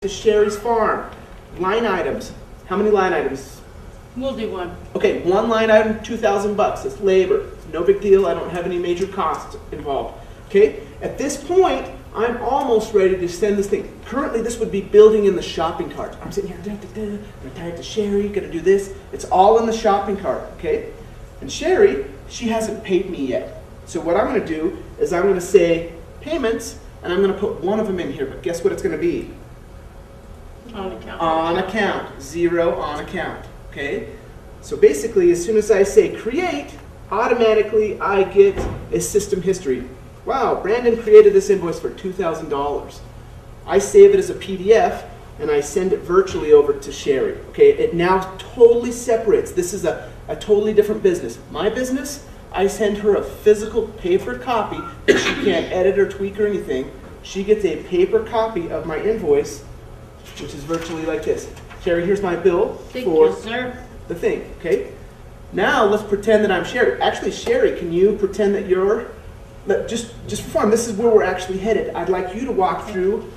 to Sherry's farm. Line items. How many line items? We'll do one. Okay, one line item, $2,000. It's labor. It's no big deal. I don't have any major costs involved. Okay, at this point, I'm almost ready to send this thing. Currently, this would be building in the shopping cart. I'm sitting here, I'm gonna tie it to Sherry, gonna do this. It's all in the shopping cart, okay? And Sherry, she hasn't paid me yet. So what I'm gonna do is I'm gonna say payments, and I'm gonna put one of them in here, but guess what it's gonna be? On account. On account, 0 on account, okay? So basically, as soon as I say create, automatically I get a system history. Wow, Brandon created this invoice for $2,000. I save it as a PDF and I send it virtually over to Sherry. Okay, it now totally separates. This is a totally different business. My business, I send her a physical paper copy that she can't edit or tweak or anything. She gets a paper copy of my invoice, which is virtually like this. Sherry, here's my bill Thank for you, sir. the thing, okay? Now let's pretend that I'm Sherry. Actually, Sherry, can you pretend that you're, just for fun, this is where we're actually headed. I'd like you to walk through.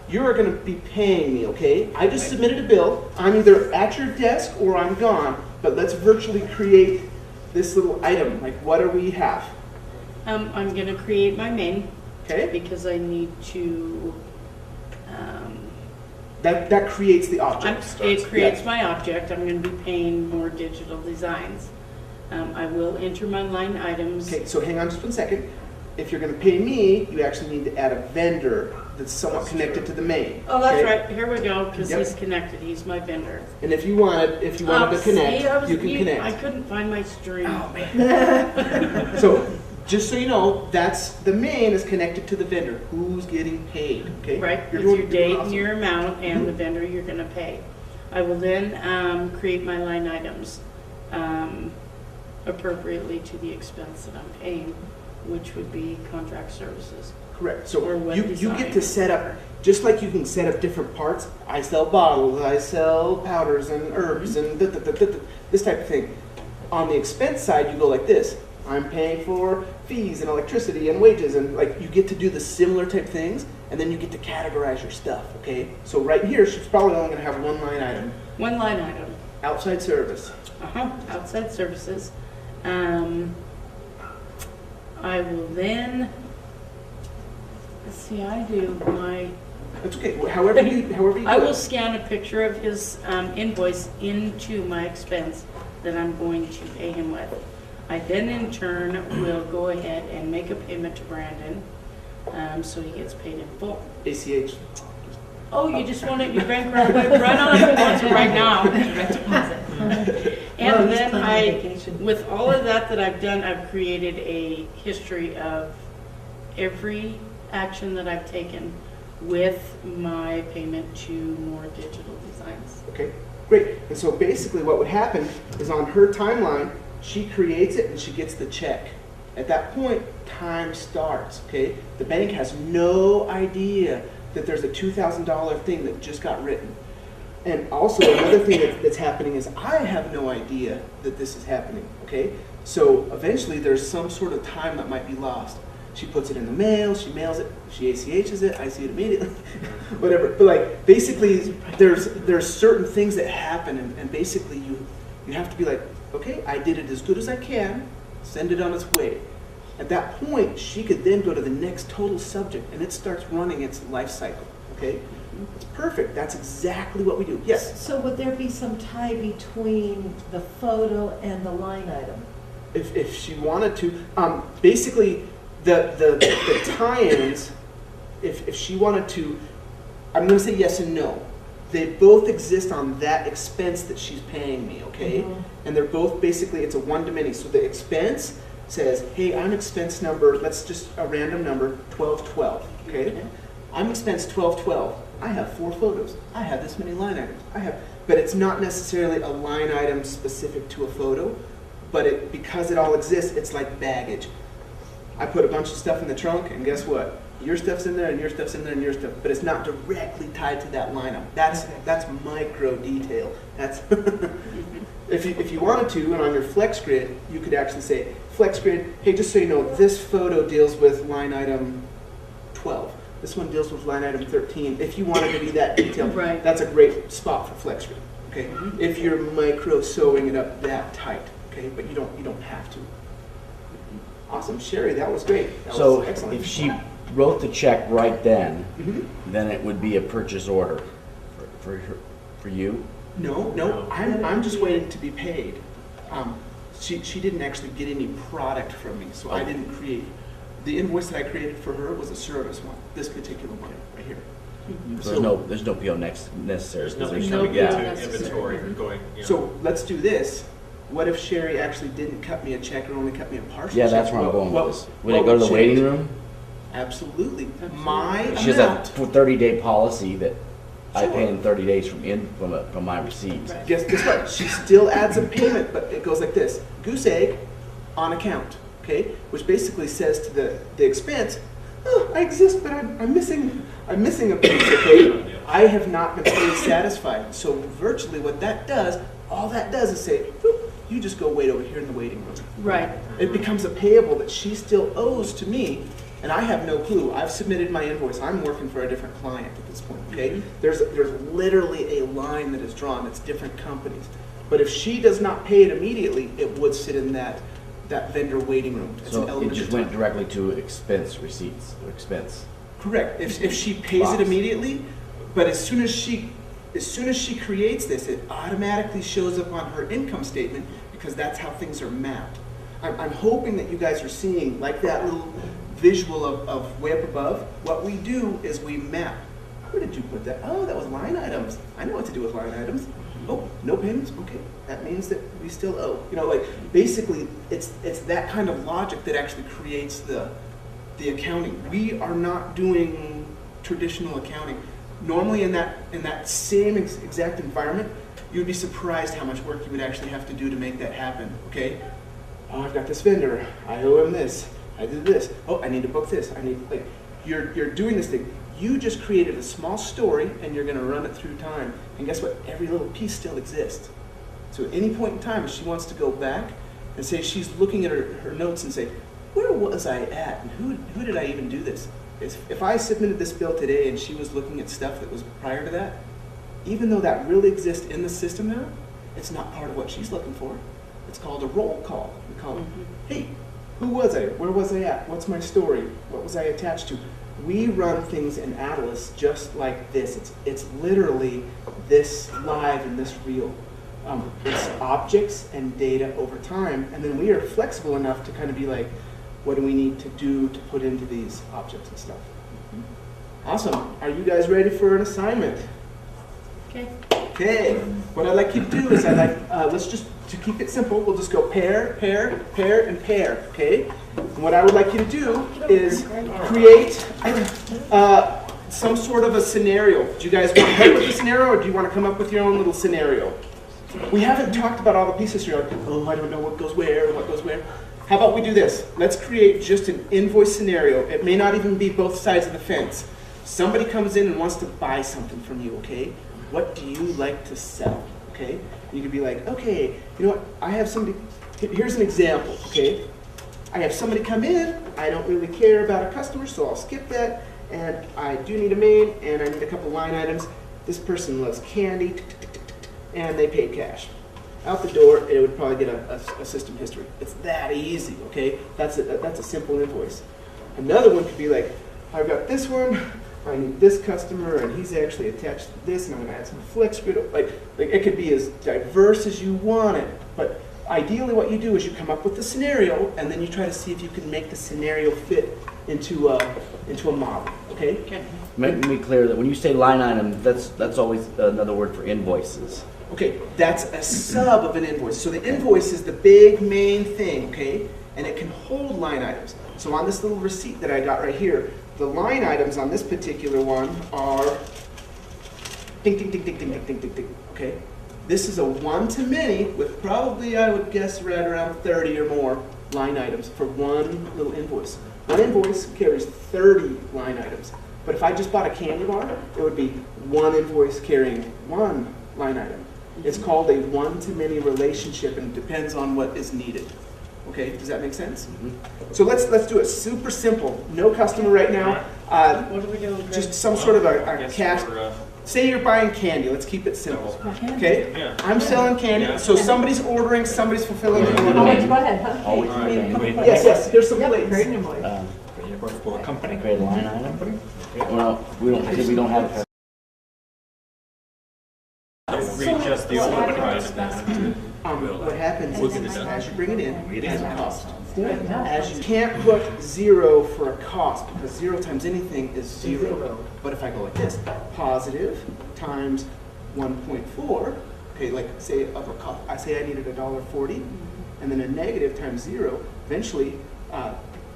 You're going to be paying me, okay? I just submitted a bill. I'm either at your desk or I'm gone, but let's virtually create this little item. Like, what do we have? I'm going to create my main Okay? because I need to. That creates the object. It creates Yeah. my object. I'm going to be paying more digital designs. I will enter my line items. Okay, so hang on just 1 second. If you're going to pay me, you actually need to add a vendor that's somewhat connected to the main. Oh, that's okay? right. Here we go, because Yep. he's connected. He's my vendor. And if you wanted to connect, See, you can connect. I couldn't find my string. Oh man. So just so you know, that's the main is connected to the vendor. Who's getting paid? Okay. Right, You're with doing- your you're date doing and awesome. your amount and the vendor you're going to pay. I will then create my line items appropriately to the expense that I'm paying, which would be contract services. Correct. So or web you get design. to set up, just like you can set up different parts. I sell bottles, I sell powders and herbs and this type of thing. On the expense side, you go like this. I'm paying for fees and electricity and wages, and like you get to do the similar type things, and then you get to categorize your stuff. Okay. So right here, she's probably only going to have one line item. One line item. Outside service. Outside services. I will then, let's see, I do my, That's okay. However you I do will it. scan a picture of his invoice into my expense that I'm going to pay him with. I then in turn will go ahead and make a payment to Brandon, so he gets paid in full. ACH. Oh, you just want it, you run on if you want to right now. Direct deposit. And then with all of that I've done, I've created a history of every action that I've taken with my payment to more digital designs. Okay, great. And so basically what would happen is on her timeline, she creates it and she gets the check. At that point, time starts, okay? The bank has no idea that there's a $2,000 thing that just got written. And also another thing that's happening is I have no idea that this is happening, okay? So eventually there's some sort of time that might be lost. She puts it in the mail, she mails it, she ACHs it, I see it immediately, whatever. But like basically there's certain things that happen and basically you have to be like, okay, I did it as good as I can, send it on its way. At that point, she could then go to the next total subject and it starts running its life cycle, okay? It's perfect. That's exactly what we do. Yes? So would there be some tie between the photo and the line item? If she wanted to. Basically, the tie-ins, if she wanted to, I'm going to say yes and no. They both exist on that expense that she's paying me, okay? Mhm. And they're both basically, it's a one-to-many. So the expense says, hey, I'm expense number, let's just a random number, 1212, okay? I'm expense 1212. I have 4 photos. I have this many line items. But it's not necessarily a line item specific to a photo, but because it all exists, it's like baggage. I put a bunch of stuff in the trunk, and guess what? Your stuff's in there, and your stuff's in there, and your stuff, but it's not directly tied to that lineup. That's micro detail. That's if you wanted to, and on your flex grid, you could actually say, flex grid, hey, just so you know, this photo deals with line item 12. This one deals with line item 13. If you wanted to be that detailed, Right. that's a great spot for flex rate. Okay, if you're micro sewing it up that tight, okay, but you don't have to. Awesome, Sherry, that was great. That So was excellent. if she wrote the check right then, Mhm. then it would be a purchase order for you? No, I'm just waiting to be paid. She didn't actually get any product from me, so I didn't create. The invoice that I created for her was a service one, this particular one right here. There's no PO necessary. There's nothing no coming bill into necessary. inventory or going, you know. So let's do this. What if Sherry actually didn't cut me a check or only cut me a partial Yeah, check? that's where I'm going What- with this. what Would it go to the change? waiting room? Absolutely. Absolutely. My She has amount. a 30-day policy that I pay Sure. in 30 days from my receipts. Right. Guess what? She still adds a payment, but it goes like this: goose egg on account. Okay, which basically says to the expense, oh, I exist, but I'm missing a piece. Okay, I have not been fully satisfied. So virtually, what that does, all that does is say, "Boop, you just go wait over here in the waiting room." Right. It becomes a payable that she still owes to me, and I have no clue. I've submitted my invoice. I'm working for a different client at this point, okay? There's literally a line that is drawn. It's different companies. But if she does not pay it immediately, it would sit in that vendor waiting room. It's an So it element just of went time. directly to expense receipts, or expense. Correct. If she pays Box. it immediately, but as soon as she creates this, it automatically shows up on her income statement because that's how things are mapped. I'm hoping that you guys are seeing like that little visual of way up above. What we do is we map. Where did you put that? Oh, that was line items. I know what to do with line items. Oh, no payments? Okay. That means that we still owe. You know, like basically it's that kind of logic that actually creates the accounting. We are not doing traditional accounting. Normally in that same exact environment, you'd be surprised how much work you would actually have to do to make that happen, okay? Oh, I've got this vendor. I owe him this. I did this. Oh, I need to book this. You're doing this thing. You just created a small story and you're going to run it through time. And guess what? Every little piece still exists. So at any point in time, if she wants to go back and say she's looking at her notes and say, where was I at and who did I even do this? If I submitted this bill today and she was looking at stuff that was prior to that, even though that really exists in the system now, it's not part of what she's looking for. It's called a roll call. We call it, hey, who was I? Where was I at? What's my story? What was I attached to? We run things in Adilas just like this. It's literally this live and this real. It's objects and data over time, and then we are flexible enough to kind of be like, what do we need to do to put into these objects and stuff? Awesome. Are you guys ready for an assignment? Okay. Okay. What I'd like you to do is let's just, to keep it simple, we'll just go pair, pair, pair, and pair, okay? And what I would like you to do is create some sort of a scenario. Do you guys want help with the scenario, or do you want to come up with your own little scenario? We haven't talked about all the pieces here. Like, oh, I don't know what goes where and what goes where. How about we do this? Let's create just an invoice scenario. It may not even be both sides of the fence. Somebody comes in and wants to buy something from you, okay? What do you like to sell, okay? You could be like, okay, you know what? I have somebody, here's an example, okay? I have somebody come in, I don't really care about a customer, so I'll skip that, and I do need a main, and I need a couple line items. This person loves candy, and they paid cash. Out the door, it would probably get a system history. It's that easy, okay? That's a simple invoice. Another one could be like, I've got this one, I need this customer, and he's actually attached to this, and I'm gonna add some flex grid. Like it could be as diverse as you want it, but ideally what you do is you come up with the scenario, and then you try to see if you can make the scenario fit into a model, okay? Okay. Make me clear that when you say line item, that's always another word for invoices. Okay, that's a sub of an invoice. So the invoice is the big main thing, okay? And it can hold line items. So on this little receipt that I got right here, the line items on this particular one are ding, ding, ding, ding, ding, ding, ding, ding, ding, okay? This is a one-to-many with probably, I would guess, right around 30 or more line items for one little invoice. One invoice carries 30 line items. But if I just bought a candy bar, it would be one invoice carrying one line item. It's called a one-to-many relationship, and it depends on what is needed. Okay, does that make sense? So let's do it super simple. No customer right now. What are we doing, Greg? Just some sort of a Guess cash. we're, Say you're buying candy. Let's keep it simple. Candy. Okay? Yeah. I'm selling candy, Yeah. so somebody's ordering, somebody's fulfilling the Go order. ahead, huh? Always All right. create Yes, yes. Here's some Yep, plates. very nimble. for a company. a line item. Well, we don't have. Don't read just the overpriced. What happens Look is, at it. as you bring it in, It it has a is. cost. Yeah. As you can't put 0 for a cost, because 0 times anything is 0. But if I go like this, positive times 1.4, okay, like say of a cost, I say I needed $1.40, and then a negative times 0, eventually,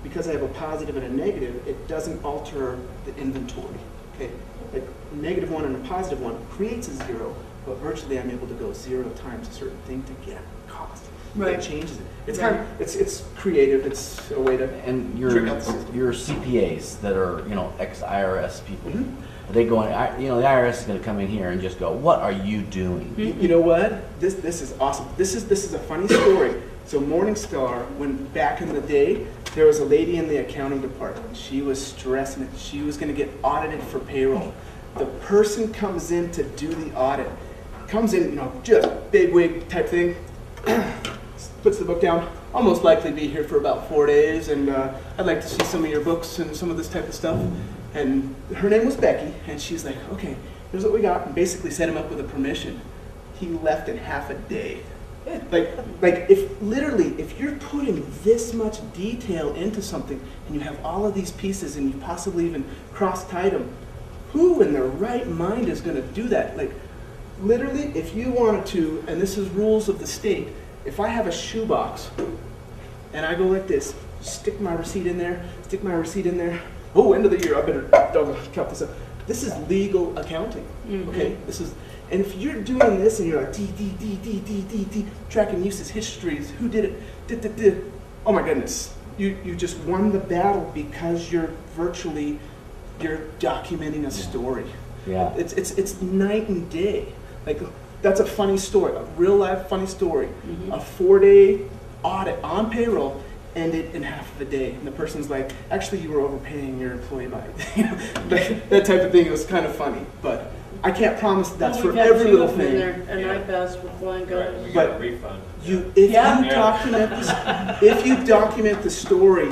because I have a positive and a negative, it doesn't alter the inventory, okay? Like -1 and a +1 creates a 0, but virtually I'm able to go 0 times a certain thing to get cost. Right. It changes it. It's Right. kind of, it's creative, it's a way to And trick out the system. your CPAs that are, ex-IRS people, Mhm. are they going, the IRS is going to come in here and just go, what are you doing? You know what? This is awesome. This is a funny story. So Morningstar, when back in the day, there was a lady in the accounting department. She was stressing it. She was going to get audited for payroll. The person comes in to do the audit. Comes in, just big wig type thing. Puts the book down. I'll most likely be here for about 4 days, and I'd like to see some of your books and some of this type of stuff. And her name was Becky, and she's like, okay, here's what we got, and basically set him up with a permission. He left in half a day. Like if you're putting this much detail into something, and you have all of these pieces, and you possibly even cross-tied them, who in their right mind is going to do that? Like, literally, if you wanted to, and this is rules of the state, if I have a shoebox, and I go like this, stick my receipt in there, oh, end of the year, I better chop this up. This is legal accounting, okay? And if you're doing this and you're like, D, tracking uses, histories, who did it, oh my goodness. You just won the battle because you're documenting a story. Yeah. It's night and day. Like, that's a funny story, a real life funny story. A 4-day audit on payroll ended in half of a day. And the person's like, actually, you were overpaying your employee by, that type of thing. It was kind of funny, but I can't promise that's Well, for we've had every two little of them thing. there, and I passed with flying Right, colors. we got a But refund. If Yeah. you document if you document the story,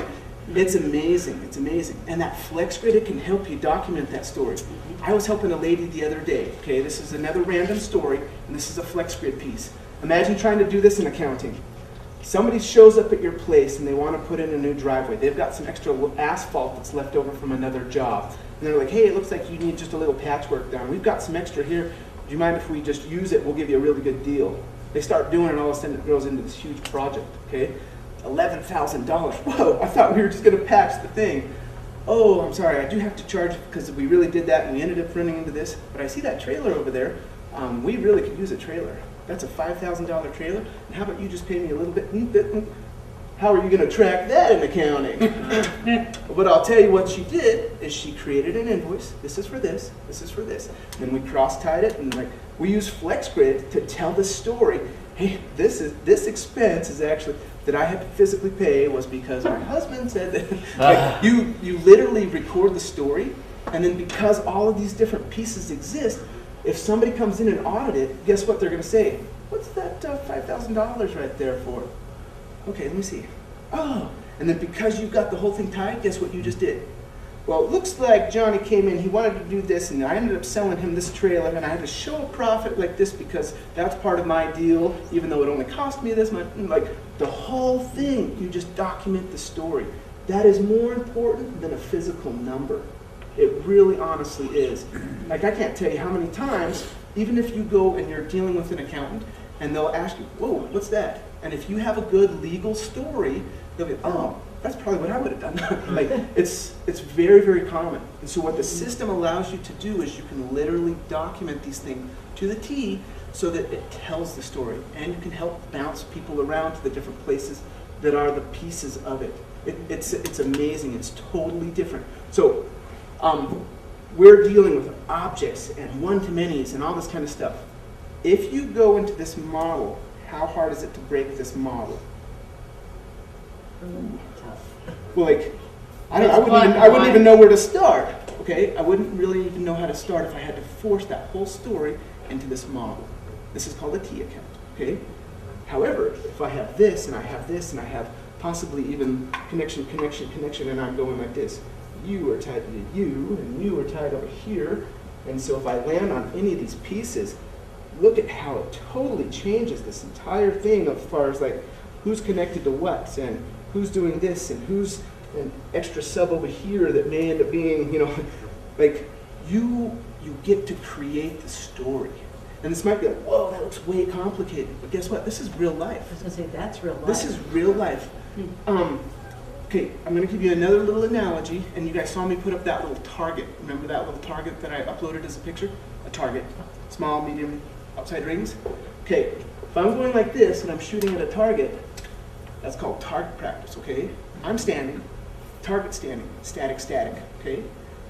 it's amazing. It's amazing. And that flex grid, it can help you document that story. I was helping a lady the other day. Okay, this is another random story, and this is a flex grid piece. Imagine trying to do this in accounting. Somebody shows up at your place and they want to put in a new driveway. They've got some extra asphalt that's left over from another job. And they're like, hey, it looks like you need just a little patchwork done. We've got some extra here. Do you mind if we just use it? We'll give you a really good deal. They start doing it, and all of a sudden it grows into this huge project, okay? $11,000. Whoa, I thought we were just going to patch the thing. Oh, I'm sorry, I do have to charge because we really did that and we ended up running into this. But I see that trailer over there. We really could use a trailer. That's a $5,000 trailer. And how about you just pay me a little bit? How are you going to track that in accounting? But I'll tell you what she did is she created an invoice. This is for this. This is for this. And we cross-tied it, and like we use FlexGrid to tell the story. Hey, this expense is actually that I had to physically pay was because my husband said that. Like, you literally record the story, and then because all of these different pieces exist, if somebody comes in and audit it, guess what they're going to say? What's that $5,000 right there for? Okay, let me see. Oh, and then because you've got the whole thing tied, guess what you just did? Well, it looks like Johnny came in, he wanted to do this, and I ended up selling him this trailer, and I had to show a profit like this because that's part of my deal, even though it only cost me this much. Like, the whole thing, you just document the story. That is more important than a physical number. It really honestly is. Like, I can't tell you how many times, even if you go and you're dealing with an accountant, and they'll ask you, whoa, what's that? And if you have a good legal story, they'll be, oh, that's probably what I would have done. Like, it's very, very common. And so what the system allows you to do is you can literally document these things to the T so that it tells the story. And you can help bounce people around to the different places that are the pieces of it. It's amazing. It's totally different. So we're dealing with objects and one-to-manys and all this kind of stuff. If you go into this model, how hard is it to break this model? Tough. Well, like, I wouldn't even know where to start. Okay, I wouldn't really even know how to start if I had to force that whole story into this model. This is called a T account. Okay. However, if I have this and I have this and I have possibly even connection, and I'm going like this, you are tied to you and you are tied over here. And so if I land on any of these pieces, look at how it totally changes this entire thing as far as like who's connected to what and who's doing this and who's an extra sub over here that may end up being, you know, like you get to create the story. And this might be like, whoa, that looks way complicated. But guess what? This is real life. I was going to say, that's real life. This is real life. Okay, I'm going to give you another little analogy. And you guys saw me put up that little target. Remember that little target that I uploaded as a picture? A target. Small, medium, outside rings. Okay, if I'm going like this and I'm shooting at a target, that's called target practice, okay? I'm standing, target standing, static, static, okay?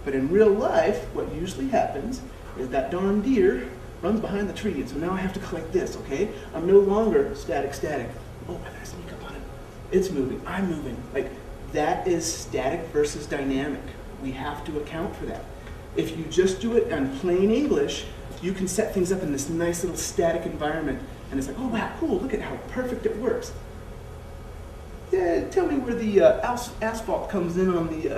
But in real life, what usually happens is that darn deer runs behind the tree, and so now I have to collect this, okay? I'm no longer static, static. Oh, I gotta sneak up on it. It's moving, I'm moving. Like, that is static versus dynamic. We have to account for that. If you just do it in plain English, you can set things up in this nice little static environment, and it's like, oh wow, cool, look at how perfect it works. Yeah, tell me where the asphalt comes in on the,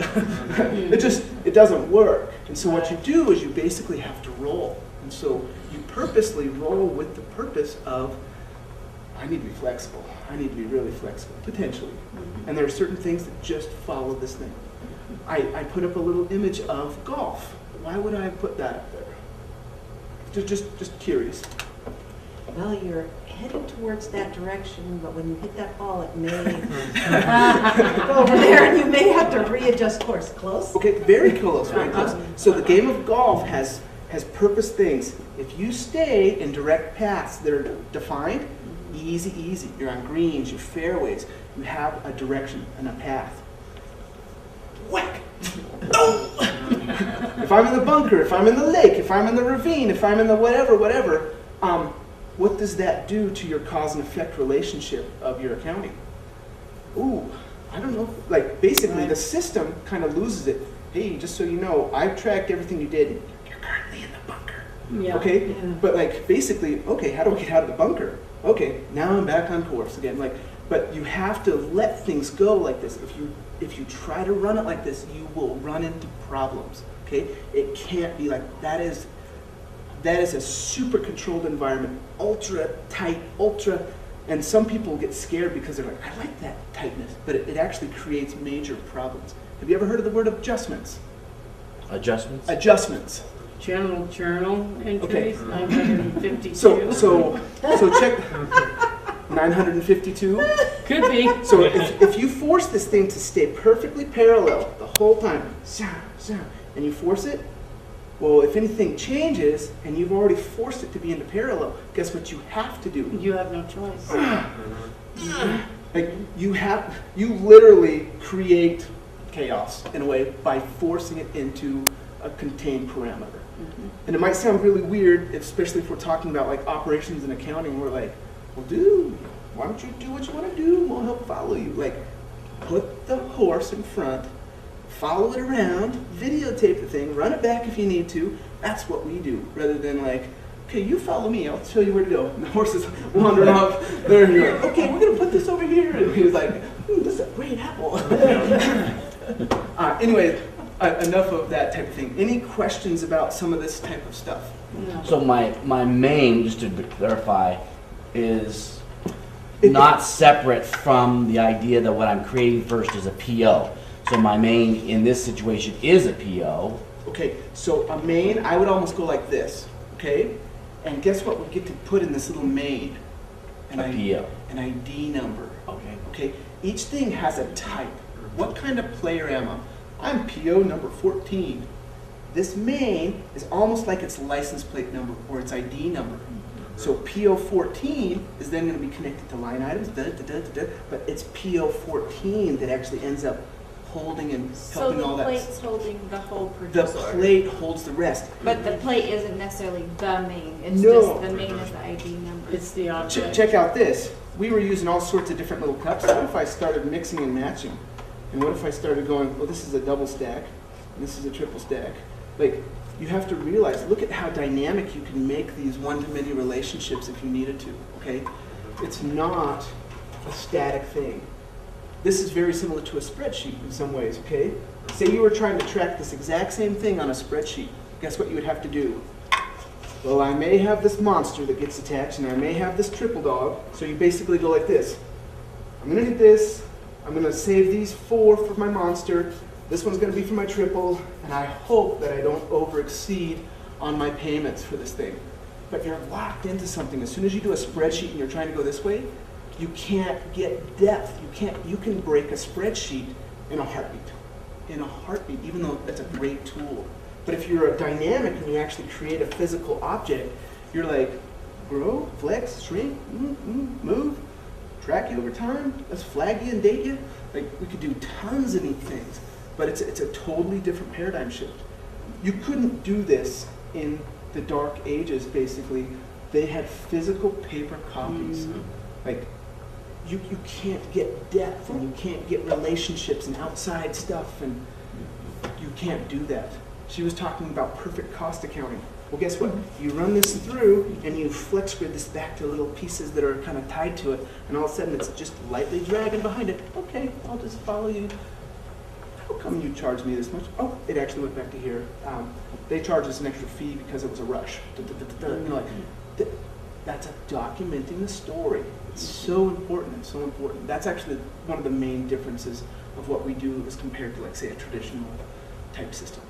it doesn't work. And so what you do is you basically have to roll. And so you purposely roll with the purpose of, I need to be flexible. I need to be really flexible, potentially. And there are certain things that just follow this thing. I put up a little image of golf. Why would I put that up there? Just curious. Well, you're heading towards that direction, but when you hit that ball, it may go over there, and you may have to readjust course. Close? Okay, very close, very close. So the game of golf has purpose things. If you stay in direct paths that are defined, easy, easy. You're on greens, you're fairways. You have a direction and a path. Whack! Oh! If I'm in the bunker, if I'm in the lake, if I'm in the ravine, if I'm in the whatever, what does that do to your cause and effect relationship of your accounting? Ooh, I don't know. Like, basically, the system kind of loses it. Hey, just so you know, I've tracked everything you did. You're currently in the bunker. Yeah. Okay? Yeah. But, like, basically, okay, how do I get out of the bunker? Okay, now I'm back on course again. Like, but you have to let things go like this. If you try to run it like this, you will run into problems. Okay? It can't be like that is a super controlled environment, ultra tight, and some people get scared because they're like, I like that tightness, but it actually creates major problems. Have you ever heard of the word adjustments? Adjustments? Adjustments. Journal entries, Okay. 952. So check 952. Could be. So if you force this thing to stay perfectly parallel the whole time, and you force it, well, if anything changes and you've already forced it to be into parallel, guess what you have to do? You have no choice. Like you literally create chaos in a way by forcing it into a contained parameter. And it might sound really weird, especially if we're talking about like operations and accounting. We're like, well, dude, why don't you do what you want to do? We'll help follow you. Like, put the horse in front, follow it around, videotape the thing, run it back if you need to. That's what we do, rather than like, okay, you follow me, I'll show you where to go. And the horse is wandering off there, and you're like, okay, we're going to put this over here. And he was like, this is a great apple. Anyway, enough of that type of thing. Any questions about some of this type of stuff? No. So my main, just to clarify, is not separate from the idea that what I'm creating first is a PO. So my main in this situation is a PO. Okay, so a main, I would almost go like this, okay? And guess what we get to put in this little main? A PO. An ID number. Okay. Okay, each thing has a type. What kind of player am I? I'm PO number 14. This main is almost like its license plate number or its ID number. So PO 14 is then going to be connected to line items, but it's PO 14 that actually ends up holding and helping all that. So the plate's holding the whole The purchase order. plate holds the rest. But the plate isn't necessarily the main. It's No. just the main is the ID number. It's the object. Check out this. We were using all sorts of different little cups. What if I started mixing and matching? And what if I started going, well, this is a double stack, and this is a triple stack? Like, you have to realize, look at how dynamic you can make these one-to-many relationships if you needed to, okay? It's not a static thing. This is very similar to a spreadsheet in some ways, okay? Say you were trying to track this exact same thing on a spreadsheet. Guess what you would have to do? Well, I may have this monster that gets attached, and I may have this triple dog. So you basically go like this. I'm going to get this. I'm going to save these 4 for my monster. This one's going to be for my triple. And I hope that I don't overexceed on my payments for this thing. But you're locked into something. As soon as you do a spreadsheet and you're trying to go this way, you can't get depth. You can break a spreadsheet in a heartbeat. In a heartbeat, even though that's a great tool. But if you're a dynamic and you actually create a physical object, you're like, grow, flex, shrink, move, track you over time, let's flag you and date you. Like, we could do tons of neat things, but it's a totally different paradigm shift. You couldn't do this in the dark ages, basically. They had physical paper copies. Like, you can't get depth, and you can't get relationships and outside stuff, and you can't do that. She was talking about perfect cost accounting. Well, guess what? You run this through, and you flex grid this back to little pieces that are kind of tied to it, and all of a sudden it's just lightly dragging behind it. Okay, I'll just follow you. How come you charge me this much? Oh, it actually went back to here. They charged us an extra fee because it was a rush. You know, like, that's documenting the story. It's so important, so important. That's actually one of the main differences of what we do as compared to, like, say, a traditional type system.